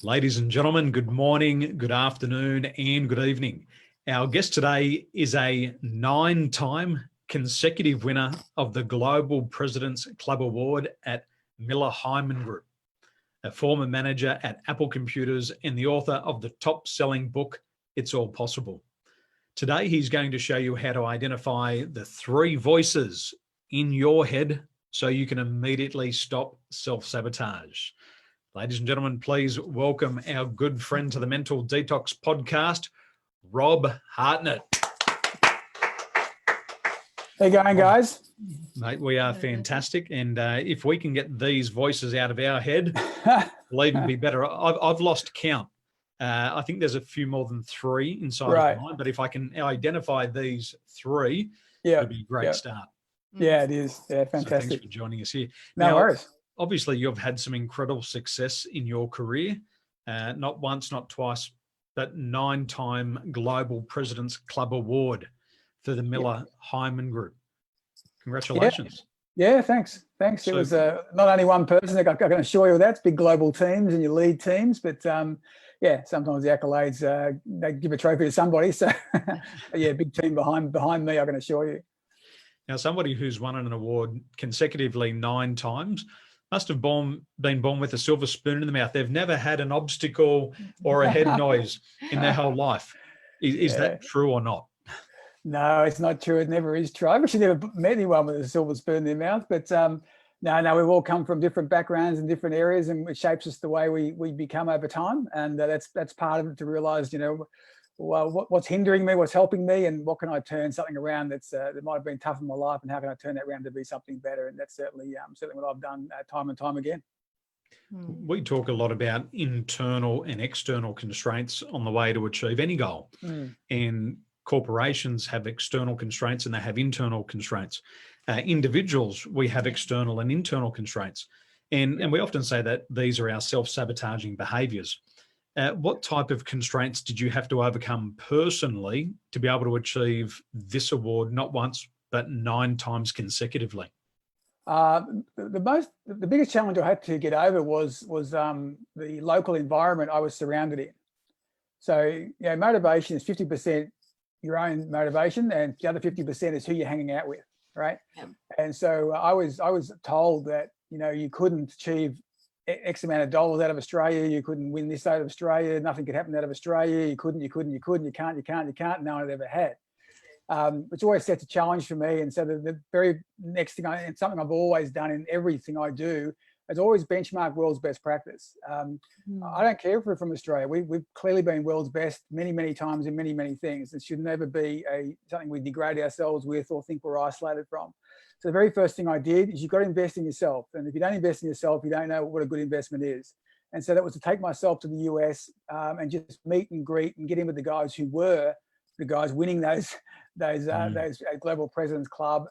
Ladies and gentlemen, good morning, good afternoon, and good evening. Our guest today is a 9-time consecutive winner of the Global President's Club Award at Miller Heiman Group, a former manager at Apple Computers and the author of the top-selling book, It's All Possible. Today, he's going to show you how to identify the 3 voices in your head so you can immediately stop self-sabotage. Ladies and gentlemen, please welcome our good friend to the Mental Detox podcast, Rob Hartnett. How you going, guys? Mate, we are fantastic. And if we can get these voices out of our head, it'll even be better. I've lost count. I think there's a few more than 3 inside of mine, but if I can identify these 3, it'll be a great start. Yeah, it is. Yeah, fantastic. So thanks for joining us here. No worries. Obviously, you've had some incredible success in your career, not once, not twice, but 9-time Global President's Club Award for the Miller Heiman Group. Congratulations. Yeah, thanks. Thanks. It was not only one person. I can assure you that's big global teams and you lead teams, but yeah, sometimes the accolades, they give a trophy to somebody. So yeah, big team behind me, I can assure you. Now, somebody who's won an award consecutively 9 times must have been born with a silver spoon in the mouth. They've never had an obstacle or a head noise in their whole life. Is that true or not? No, it's not true. It never is true. I've actually never met anyone with a silver spoon in their mouth, but no, we've all come from different backgrounds and different areas, and it shapes us the way we become over time. And that's part of it, to realize, well, what's hindering me, what's helping me, and what can I turn something around that might have been tough in my life, and how can I turn that around to be something better? And that's certainly what I've done time and time again. We talk a lot about internal and external constraints on the way to achieve any goal. And corporations have external constraints and they have internal constraints. Individuals, we have external and internal constraints. And we often say that these are our self-sabotaging behaviours. What type of constraints did you have to overcome personally to be able to achieve this award, not once, but 9 times consecutively? The biggest challenge I had to get over was the local environment I was surrounded in. So, motivation is 50% your own motivation, and the other 50% is who you're hanging out with, right? Yeah. And so I was told that you couldn't achieve X amount of dollars out of Australia, you couldn't win this out of Australia, nothing could happen out of Australia, you couldn't, you can't, no one had ever had. Which always sets a challenge for me. And so the very next thing, and something I've always done in everything I do, is always benchmark world's best practice. I don't care if we're from Australia. We've clearly been world's best many times in many things. It should never be something we degrade ourselves with or think we're isolated from. So the very first thing I did is you've got to invest in yourself. And if you don't invest in yourself, you don't know what a good investment is. And so that was to take myself to the US and just meet and greet and get in with the guys who were the guys winning those Global President's Club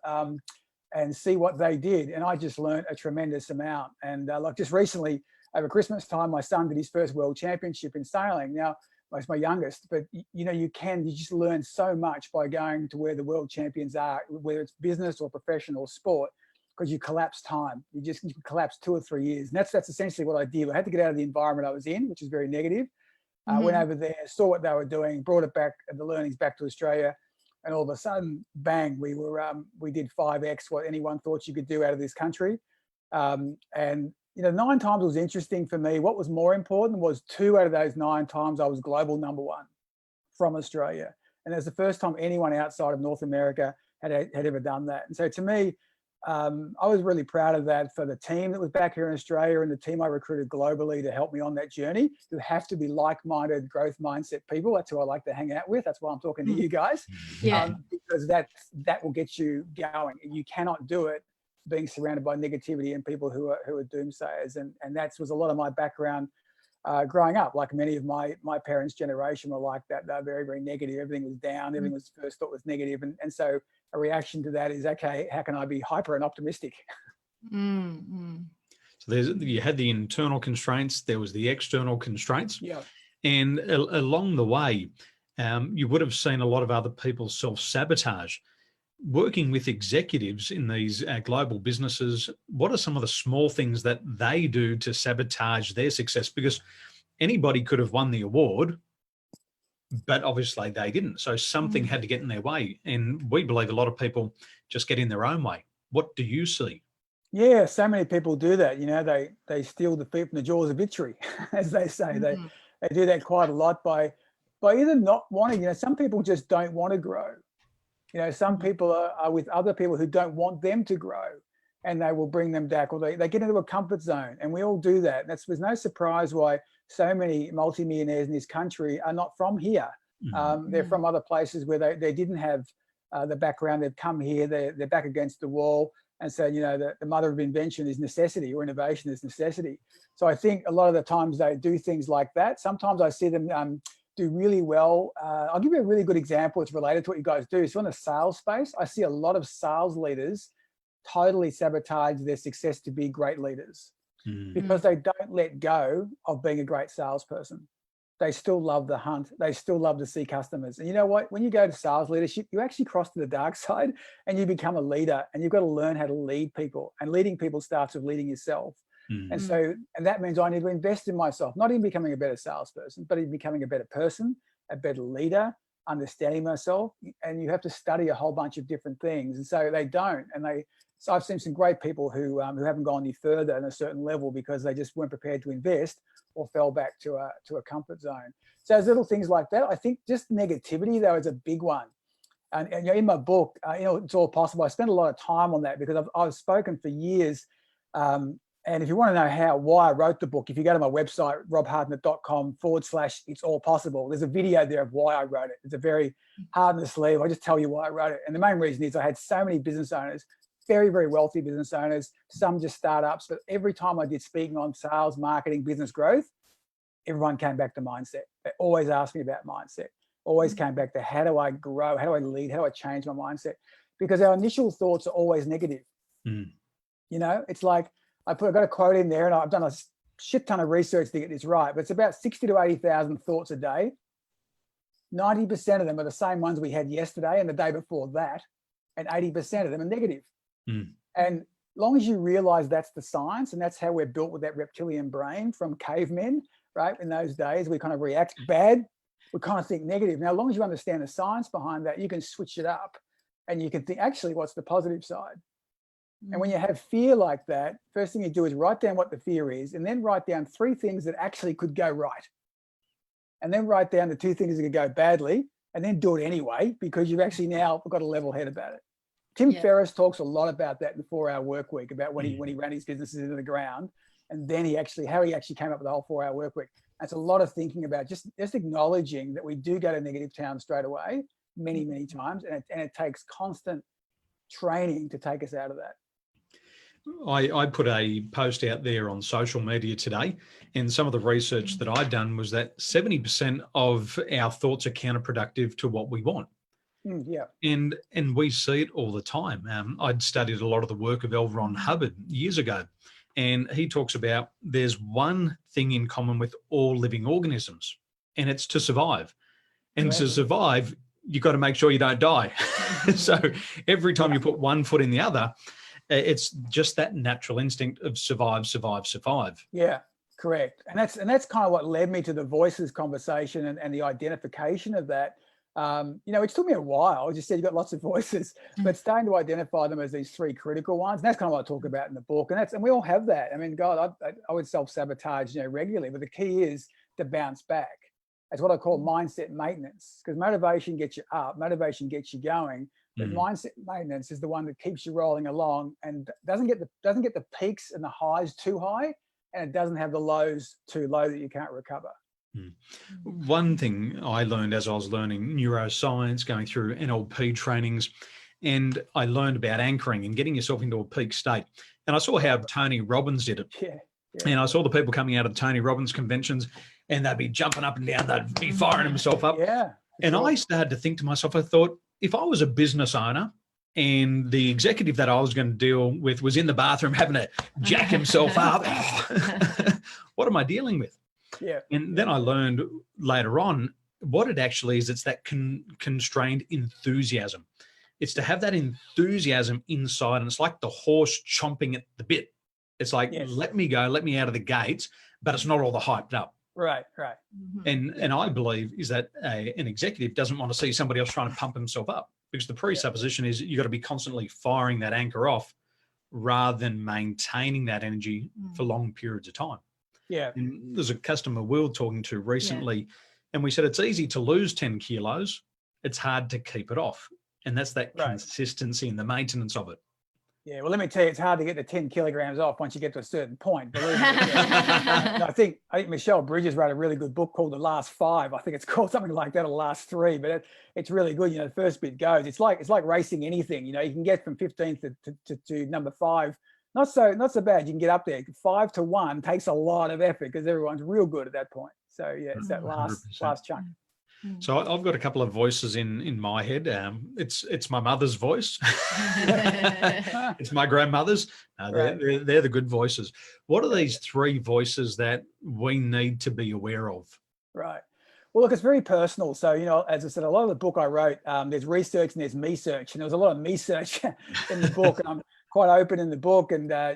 and see what they did. And I just learned a tremendous amount. And like just recently over Christmas time, my son did his first world championship in sailing. Now, he's my youngest, but you just learn so much by going to where the world champions are, whether it's business or professional sport, because you collapse time. You collapse 2 or 3 years. And that's essentially what I did. I had to get out of the environment I was in, which is very negative. Went over there, saw what they were doing, brought it back, the learnings back to Australia. And all of a sudden, bang, we did 5x what anyone thought you could do out of this country. And 9 times was interesting for me. What was more important was 2 out of those 9 times I was global #1 from Australia. And it was the first time anyone outside of North America had ever done that. And so to me, I was really proud of that for the team that was back here in Australia and the team I recruited globally to help me on that journey, who have to be like-minded growth mindset people. That's who I like to hang out with. That's why I'm talking to you guys. Because that will get you going. You cannot do it being surrounded by negativity and people who are doomsayers. And that was a lot of my background growing up. Like many of my parents' generation were like that. They're very, very negative. Everything was down. Everything was first thought was negative. And so a reaction to that is, okay, how can I be hyper and optimistic? So you had the internal constraints, there was the external constraints. Yeah. And along the way, you would have seen a lot of other people self-sabotage. Working with executives in these global businesses, what are some of the small things that they do to sabotage their success? Because anybody could have won the award, but obviously they didn't. So something had to get in their way. And we believe a lot of people just get in their own way. What do you see? Yeah, so many people do that. You know, they steal defeat from the jaws of victory, as they say. They do that quite a lot by either not wanting. You know, some people just don't want to grow. You know, some people are with other people who don't want them to grow, and they will bring them back, or they get into a comfort zone, and we all do that. There's no surprise why so many multimillionaires in this country are not from here. They're from other places where they didn't have the background. They've come here, they're back against the wall. And so, you know, the mother of invention is necessity, or innovation is necessity. So I think a lot of the times they do things like that. Sometimes I see them do really well. I'll give you a really good example. It's related to what you guys do. So in the sales space, I see a lot of sales leaders totally sabotage their success to be great leaders because they don't let go of being a great salesperson. They still love the hunt. They still love to see customers. And you know what? When you go to sales leadership, you actually cross to the dark side and you become a leader, and you've got to learn how to lead people. And leading people starts with leading yourself. And so, and that means I need to invest in myself, not in becoming a better salesperson, but in becoming a better person, a better leader, understanding myself. And you have to study a whole bunch of different things. And so they don't. And so I've seen some great people who haven't gone any further in a certain level because they just weren't prepared to invest, or fell back to a comfort zone. So there's little things like that. I think just negativity, though, is a big one. And you know, in my book, you know, It's All Possible, I spent a lot of time on that because I've spoken for years. And if you want to know why I wrote the book, if you go to my website, robhartnett.com/It's All Possible, there's a video there of why I wrote it. It's a very hard on the sleeve. I just tell you why I wrote it. And the main reason is I had so many business owners, very, very wealthy business owners, some just startups, but every time I did speaking on sales, marketing, business growth, everyone came back to mindset. They always asked me about mindset, always came back to how do I grow, how do I lead, how do I change my mindset? Because our initial thoughts are always negative. You know, it's like, I've got a quote in there, and I've done a shit ton of research to get this right, but it's about 60 to 80,000 thoughts a day. 90% of them are the same ones we had yesterday and the day before that, and 80% of them are negative. And long as you realize that's the science, and that's how we're built with that reptilian brain from cavemen, right? In those days, we kind of react bad, we kind of think negative. Now, as long as you understand the science behind that, you can switch it up and you can think, actually, what's the positive side? And when you have fear like that, first thing you do is write down what the fear is, and then write down 3 things that actually could go right. And then write down the 2 things that could go badly, and then do it anyway, because you've actually now got a level head about it. Tim Ferriss talks a lot about that in the 4-Hour Work Week, about when he ran his businesses into the ground, and then how he actually came up with the whole 4-Hour Work Week. That's a lot of thinking about just acknowledging that we do go to negative town straight away, many, many times, and it takes constant training to take us out of that. I put a post out there on social media today, and some of the research that I've done was that 70% of our thoughts are counterproductive to what we want. And we see it all the time. I'd studied a lot of the work of L. Ron Hubbard years ago, and he talks about there's one thing in common with all living organisms, and it's to survive. And to survive, you've got to make sure you don't die. So every time you put one foot in the other, it's just that natural instinct of survive, survive, survive. Yeah, correct. And that's kind of what led me to the voices conversation and the identification of that. You know, it took me a while. As you said, you've got lots of voices, but starting to identify them as these 3 critical ones. And that's kind of what I talk about in the book. And we all have that. I mean, God, I would self-sabotage, you know, regularly, but the key is to bounce back. That's what I call mindset maintenance, because motivation gets you up, motivation gets you going. But mindset maintenance is the one that keeps you rolling along and doesn't get the peaks and the highs too high, and it doesn't have the lows too low that you can't recover. One thing I learned as I was learning neuroscience, going through NLP trainings, and I learned about anchoring and getting yourself into a peak state. And I saw how Tony Robbins did it. And I saw the people coming out of the Tony Robbins conventions, and they'd be jumping up and down, they'd be firing themselves up. And I started to think to myself, I thought, if I was a business owner and the executive that I was going to deal with was in the bathroom having to jack himself up, what am I dealing with? And then I learned later on what it actually is. It's that constrained enthusiasm. It's to have that enthusiasm inside, and it's like the horse chomping at the bit. It's like, let me go, let me out of the gates, but it's not all the hyped up. Right. And I believe is that an executive doesn't want to see somebody else trying to pump himself up, because the presupposition is you got to be constantly firing that anchor off rather than maintaining that energy for long periods of time. Yeah. And there's a customer we were talking to recently, and we said it's easy to lose 10 kilos. It's hard to keep it off. And that's that consistency and the maintenance of it. Yeah, well, let me tell you, it's hard to get the 10 kilograms off once you get to a certain point. Believe me. I think Michelle Bridges wrote a really good book called The Last Five. I think it's called something like that, or The Last Three. But it's really good. The first bit goes. It's like racing anything. You can get from 15th to number 5. Not so bad. You can get up there. 5 to 1 takes a lot of effort because everyone's real good at that point. So yeah, it's that last chunk. So I've got a couple of voices in my head. It's my mother's voice. It's my grandmother's. They're the good voices. What are these 3 voices that we need to be aware of? Right. Well, look, it's very personal. So, as I said, a lot of the book I wrote, there's research and there's me search. And there was a lot of me search in the book. And I'm quite open in the book. And, I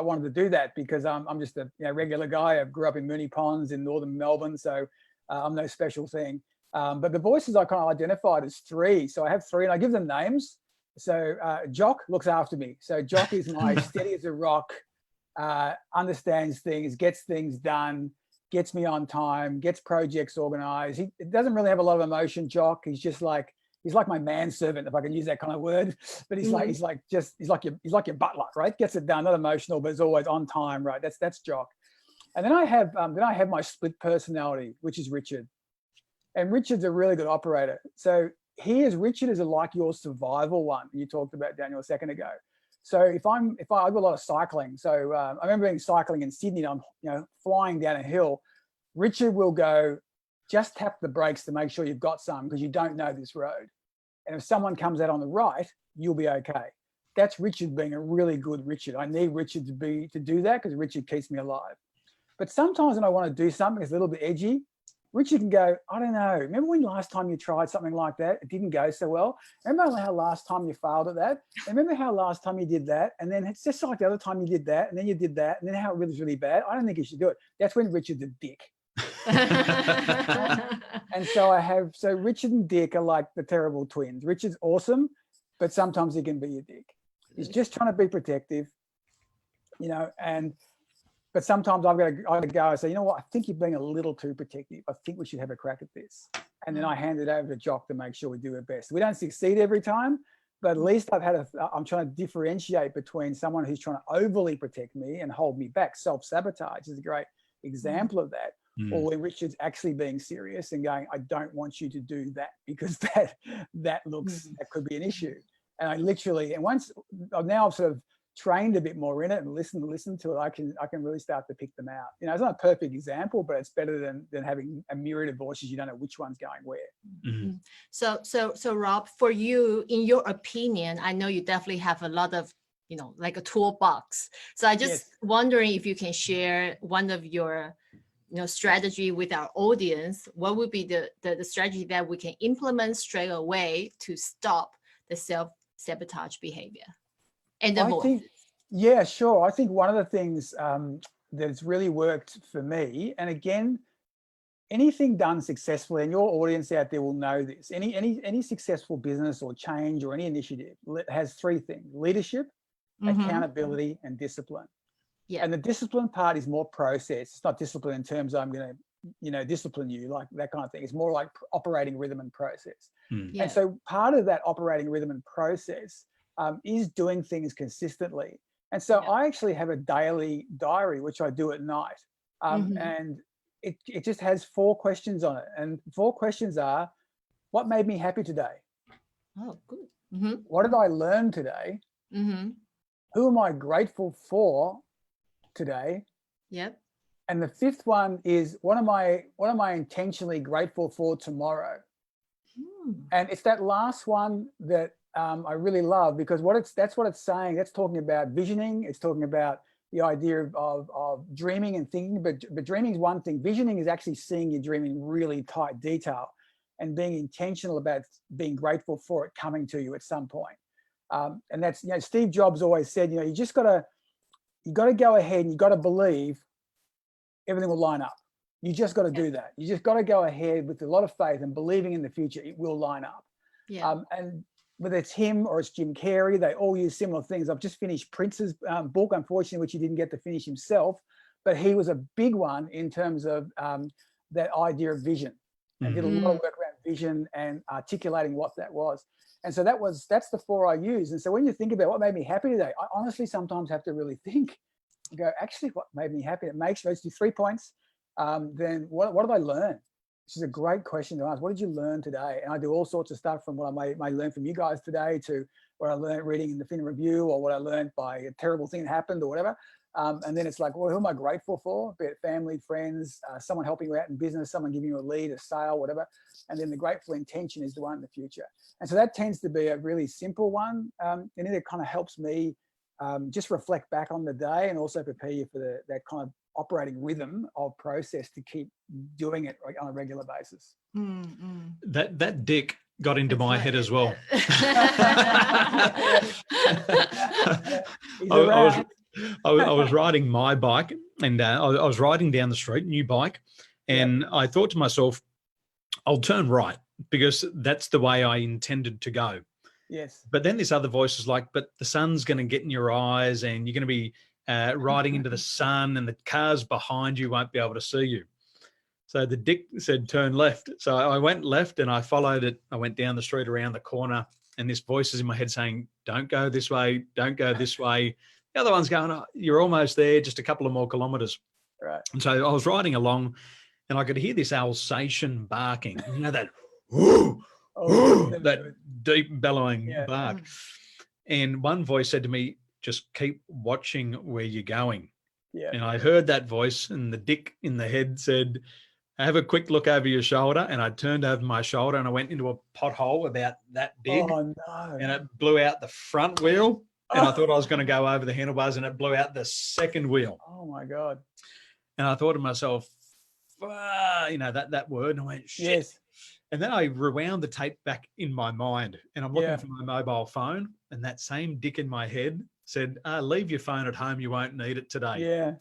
wanted to do that because I'm just a regular guy. I grew up in Moonee Ponds in northern Melbourne. So I'm no special thing. But the voices I kind of identified as 3. So I have 3 and I give them names. So Jock looks after me. So Jock is my steady as a rock, understands things, gets things done, gets me on time, gets projects organized. He doesn't really have a lot of emotion, Jock. He's just like, he's like my manservant, if I can use that kind of word. But he's like your butler, right? Gets it done, not emotional, but is always on time, right? That's Jock. And then I have my split personality, which is Richard. And Richard's a really good operator. So Richard is like your survival one you talked about, Daniel, a second ago. So I do a lot of cycling. So I remember being cycling in Sydney, and I'm flying down a hill. Richard will go, just tap the brakes to make sure you've got some, because you don't know this road. And if someone comes out on the right, you'll be okay. That's Richard being a really good Richard. I need Richard to do that because Richard keeps me alive. But sometimes when I want to do something that's a little bit edgy, Richard can go, I don't know. Remember when last time you tried something like that? It didn't go so well. Remember how last time you failed at that? Remember how last time you did that? And then it's just like the other time you did that, and then you did that, and then how it was really bad. I don't think you should do it. That's when Richard's a dick. And so Richard and Dick are like the terrible twins. Richard's awesome, but sometimes he can be a dick. He's just trying to be protective, but sometimes I've got to go and say, I think you're being a little too protective. I think we should have a crack at this. And then I hand it over to Jock to make sure we do our best. We don't succeed every time, but at least I'm trying to differentiate between someone who's trying to overly protect me and hold me back. Self-sabotage is a great example of that. Or when Richard's actually being serious and going, I don't want you to do that because that could be an issue. And now I've sort of trained a bit more in it and listen to it, I can really start to pick them out. It's not a perfect example, but it's better than having a myriad of voices. You don't know which one's going where. Mm-hmm. So Rob, for you, in your opinion, I know you definitely have a lot of, like a toolbox. So I just wondering if you can share one of your strategy with our audience. What would be the strategy that we can implement straight away to stop the self-sabotage behavior? And yeah, sure. I think one of the things that's really worked for me, and again, anything done successfully, and your audience out there will know this, any successful business or change or any initiative has 3 things: leadership, accountability, and discipline. Yeah. And the discipline part is more process. It's not discipline in terms of I'm going to, discipline you, like that kind of thing. It's more like operating rhythm and process. Yeah. And so part of that operating rhythm and process is doing things consistently. And so I actually have a daily diary, which I do at night. And it just has 4 questions on it. And 4 questions are, what made me happy today? Oh, good. What did I learn today? Who am I grateful for today? Yep. And the 5th one is, what am I intentionally grateful for tomorrow? And it's that last one that I really love, because that's what it's saying. That's talking about visioning. It's talking about the idea of dreaming and thinking, but dreaming is one thing. Visioning is actually seeing your dream in really tight detail and being intentional about being grateful for it coming to you at some point. And that's, Steve Jobs always said, you got to go ahead and you got to believe everything will line up. You just got to do that. You just got to go ahead with a lot of faith and believing in the future, it will line up. Yeah. And whether it's him or it's Jim Carrey, they all use similar things. I've just finished Prince's book, unfortunately, which he didn't get to finish himself, but he was a big one in terms of that idea of vision, and did a lot of work around vision and articulating what that was. And so that's the 4 I use. And so when you think about what made me happy today, I honestly sometimes have to really think, go, actually, what made me happy? It makes me, let's do 3 points. Then what did I learn? This is a great question to ask. What did you learn today? And I do all sorts of stuff, from what I may learn from you guys today to what I learned reading in the Fin Review, or what I learned by a terrible thing that happened or whatever. And then it's like, well, who am I grateful for? Be it family, friends, someone helping you out in business, someone giving you a lead, a sale, whatever. And then the grateful intention is the one in the future. And so that tends to be a really simple one. And it kind of helps me just reflect back on the day, and also prepare you for that kind of operating rhythm of process to keep doing it on a regular basis. That Dick got into my head as well. I was riding my bike, and I was riding down the street, new bike, and I thought to myself, I'll turn right because that's the way I intended to go. Yes. But then this other voice is like, but the sun's going to get in your eyes, and you're going to be riding into the sun, and the cars behind you won't be able to see you. So the Dick said, turn left. So I went left, and I followed it. I went down the street, around the corner, and this voice is in my head saying, don't go this way, don't go this way. The other one's going, oh, you're almost there, just a couple of more kilometres. Right. And so I was riding along, and I could hear this Alsatian barking, you know, that, whoo, that deep bellowing bark. And one voice said to me, just keep watching where you're going. Yeah. And I heard that voice, and the Dick in the head said, have a quick look over your shoulder. And I turned over my shoulder, and I went into a pothole about that big. Oh, no. And it blew out the front wheel. And I thought I was going to go over the handlebars, and it blew out the second wheel. Oh, my God. And I thought to myself, you know, that word. And I went, shit. Yes. And then I rewound the tape back in my mind, and I'm looking for my mobile phone, and that same Dick in my head said, leave your phone at home. You won't need it today. Yeah.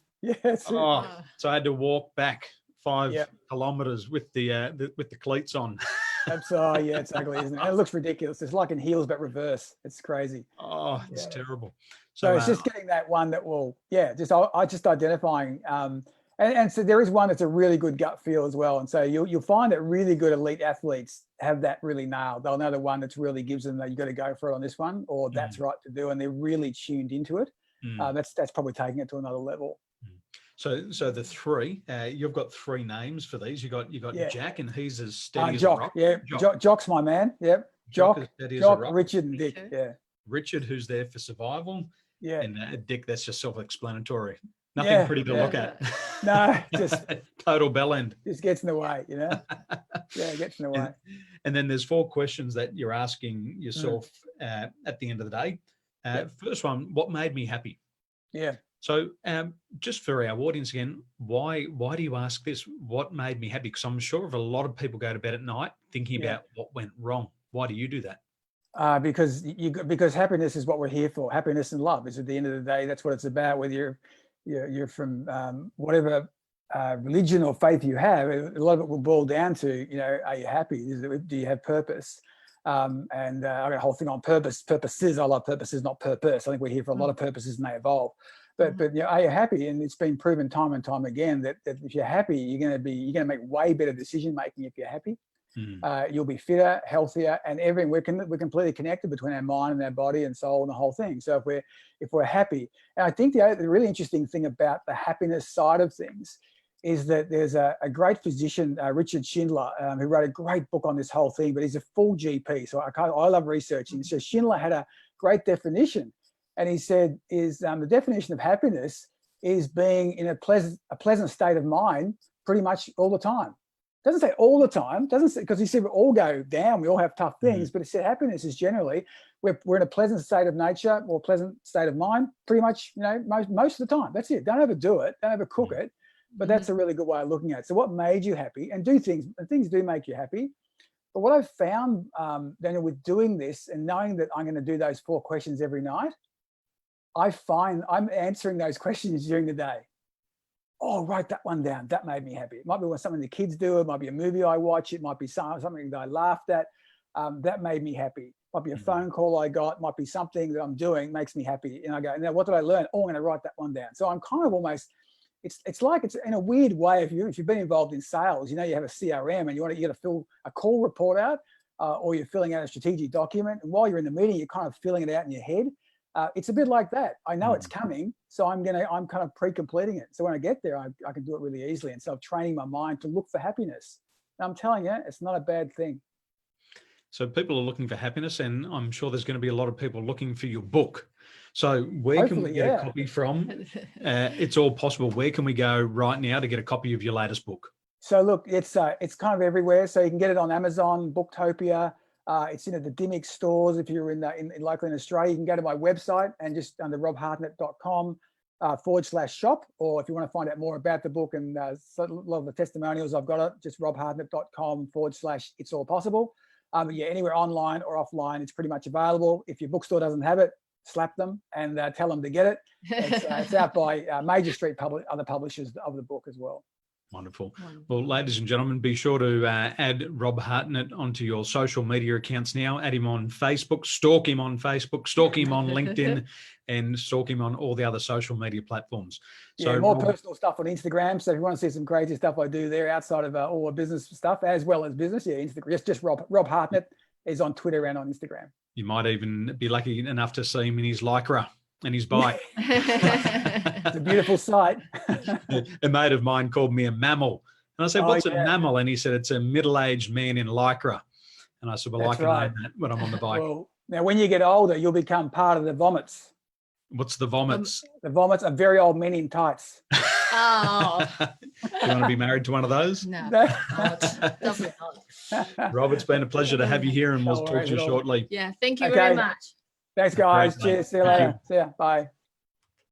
Yes. So I had to walk back 5 kilometres with the cleats on. It's ugly, isn't it? And it looks ridiculous. It's like in heels, but reverse. It's crazy. Oh, it's terrible. So it's just getting that one that will, just identifying. And so there is one that's a really good gut feel as well. And so you'll find that really good elite athletes have that really nailed. They'll know the one that's really gives them that you got to go for it on this one, or that's right to do, and they're really tuned into it. That's probably taking it to another level. So the 3, you've got 3 names for these. You got Jack, and he's as steady as Jock, a rock. Yeah, Jock's my man. Yep. Jock, Richard, and Dick. Richard. Yeah. Richard, who's there for survival. Yeah. And Dick, that's just self-explanatory. Nothing pretty to look at. No, just total bell end. Just gets in the way, you know. It gets in the way. And then there's 4 questions that you're asking yourself at the end of the day. First one, what made me happy? Yeah. So just for our audience again, why do you ask this? What made me happy? Because I'm sure of a lot of people go to bed at night thinking about what went wrong. Why do you do that? Because happiness is what we're here for. Happiness and love is, at the end of the day, that's what it's about. Whether you're from whatever religion or faith you have, a lot of it will boil down to, are you happy? Do you have purpose? And I got a whole thing on purpose. Purposes. I love purposes, not purpose. I think we're here for a lot of purposes, and they evolve. But are you happy? And it's been proven time and time again that if you're happy, you're going to make way better decision making if you're happy. You'll be fitter, healthier, and everything. We're completely connected between our mind and our body and soul and the whole thing. So if we're happy, and I think the really interesting thing about the happiness side of things is that there's a great physician, Richard Schindler, who wrote a great book on this whole thing. But he's a full GP, so I love researching. So Schindler had a great definition, and he said the definition of happiness is being in a pleasant state of mind pretty much all the time. Doesn't say all the time, doesn't say, because he said we all go down, we all have tough things, but it said happiness is generally we're in a pleasant state of nature or pleasant state of mind pretty much, most of the time. That's it. Don't overdo it, don't overcook it, but that's a really good way of looking at it. So what made you happy? And things do make you happy. But what I've found, Daniel, with doing this and knowing that I'm going to do those 4 questions every night, I find I'm answering those questions during the day. oh, write that one down. That made me happy. It might be something the kids do. It might be a movie I watch. It might be something that I laughed at. That made me happy. Might be a phone call I got. Might be something that I'm doing makes me happy. And I go, now what did I learn? Oh, I'm going to write that one down. So I'm kind of almost, it's like, it's in a weird way. If you've been involved in sales, you have a CRM and you got to fill a call report out, or you're filling out a strategic document. And while you're in the meeting, you're kind of filling it out in your head. It's a bit like that. I know it's coming, so I'm kind of pre-completing it. So when I get there, I can do it really easily. And so I'm training my mind to look for happiness. And I'm telling you, it's not a bad thing. So people are looking for happiness, and I'm sure there's going to be a lot of people looking for your book. So where can we get a copy from? It's all possible. Where can we go right now to get a copy of your latest book? So look, it's kind of everywhere. So you can get it on Amazon, Booktopia. It's in the Dimick stores. If you're locally in Australia, you can go to my website and just under robhartnett.com /shop. Or if you want to find out more about the book and a lot of the testimonials I've got, it just robhartnett.com /it's all possible. But yeah, anywhere online or offline, it's pretty much available. If your bookstore doesn't have it, slap them and tell them to get it. It's out by Major Street other publishers of the book as well. Wonderful. Well, ladies and gentlemen, be sure to add Rob Hartnett onto your social media accounts now. Add him on Facebook, stalk him on Facebook, stalk him on LinkedIn, and stalk him on all the other social media platforms. So yeah, more personal stuff on Instagram. So if you want to see some crazy stuff I do there outside of all the business stuff, as well as business, yeah, Instagram. Just Rob Hartnett is on Twitter and on Instagram. You might even be lucky enough to see him in his Lycra and his bike. It's a beautiful sight. A mate of mine called me a mammal. And I said, what's a mammal? And he said, it's a middle-aged man in Lycra. And I said, well, I can own that when I'm on the bike. Well, now, when you get older, you'll become part of the vomits. What's the vomits? The vomits are very old men in tights. Oh. You want to be married to one of those? No, definitely not. Rob, it's been a pleasure to have you here, and we'll talk to you shortly. Yeah, thank you very much. Thanks, guys. Cheers. See you later. See ya. Bye.